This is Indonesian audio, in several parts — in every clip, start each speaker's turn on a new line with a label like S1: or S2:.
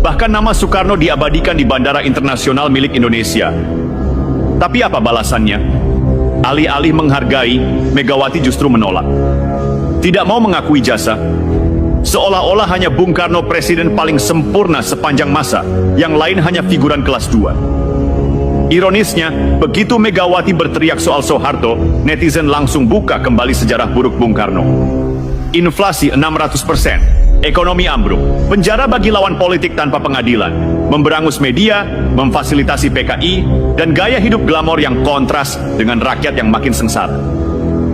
S1: Bahkan nama Soekarno diabadikan di Bandara Internasional milik Indonesia. Tapi apa balasannya? Alih-alih menghargai, Megawati justru menolak. Tidak mau mengakui jasa. Seolah-olah hanya Bung Karno presiden paling sempurna sepanjang masa, yang lain hanya figuran kelas 2. Ironisnya, begitu Megawati berteriak soal Soeharto, netizen langsung buka kembali sejarah buruk Bung Karno. Inflasi 600%, ekonomi ambruk, penjara bagi lawan politik tanpa pengadilan, memberangus media, memfasilitasi PKI, dan gaya hidup glamor yang kontras dengan rakyat yang makin sengsara.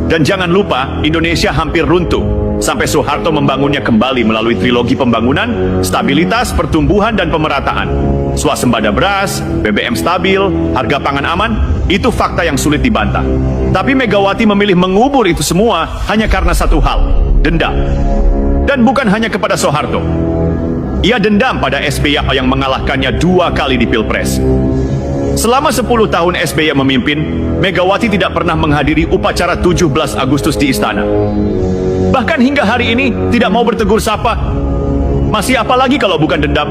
S1: Dan jangan lupa, Indonesia hampir runtuh sampai Soeharto membangunnya kembali melalui trilogi pembangunan, stabilitas, pertumbuhan, dan pemerataan. Swasembada beras, BBM stabil, harga pangan aman, itu fakta yang sulit dibantah. Tapi Megawati memilih mengubur itu semua hanya karena satu hal, dendam. Dan bukan hanya kepada Soeharto. Ia dendam pada SBY yang mengalahkannya 2 kali di Pilpres. Selama 10 tahun SBY memimpin, Megawati tidak pernah menghadiri upacara 17 Agustus di istana. Bahkan hingga hari ini tidak mau bertegur sapa. Masih apa lagi kalau bukan dendam?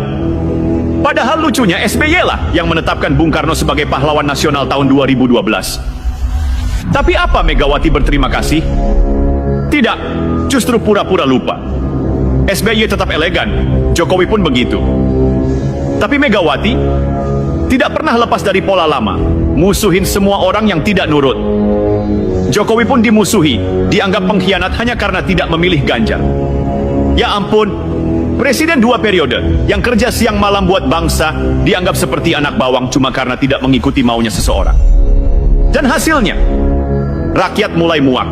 S1: Padahal lucunya SBY lah yang menetapkan Bung Karno sebagai pahlawan nasional tahun 2012. Tapi apa Megawati berterima kasih? Tidak, justru pura-pura lupa. SBY tetap elegan, Jokowi pun begitu. Tapi Megawati tidak pernah lepas dari pola lama, musuhin semua orang yang tidak nurut. Jokowi pun dimusuhi, dianggap pengkhianat hanya karena tidak memilih Ganjar. Ya ampun, presiden 2 periode yang kerja siang malam buat bangsa dianggap seperti anak bawang cuma karena tidak mengikuti maunya seseorang. Dan hasilnya, rakyat mulai muak.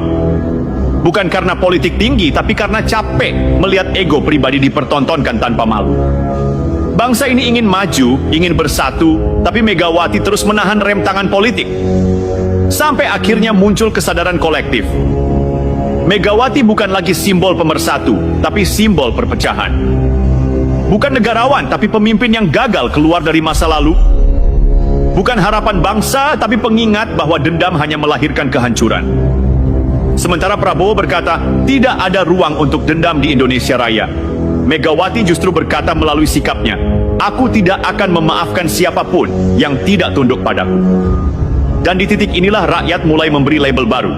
S1: Bukan karena politik tinggi, tapi karena capek melihat ego pribadi dipertontonkan tanpa malu. Bangsa ini ingin maju, ingin bersatu, tapi Megawati terus menahan rem tangan politik. Sampai akhirnya muncul kesadaran kolektif. Megawati bukan lagi simbol pemersatu, tapi simbol perpecahan. Bukan negarawan, tapi pemimpin yang gagal keluar dari masa lalu. Bukan harapan bangsa, tapi pengingat bahwa dendam hanya melahirkan kehancuran. Sementara Prabowo berkata, tidak ada ruang untuk dendam di Indonesia Raya. Megawati justru berkata melalui sikapnya, aku tidak akan memaafkan siapapun yang tidak tunduk padaku. Dan di titik inilah rakyat mulai memberi label baru.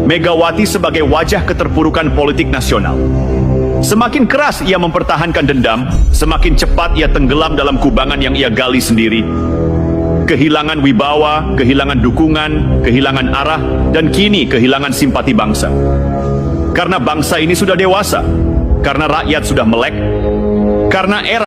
S1: Megawati sebagai wajah keterpurukan politik nasional. Semakin keras ia mempertahankan dendam, semakin cepat ia tenggelam dalam kubangan yang ia gali sendiri. Kehilangan wibawa, kehilangan dukungan, kehilangan arah, dan kini kehilangan simpati bangsa. Karena bangsa ini sudah dewasa, karena rakyat sudah melek, karena era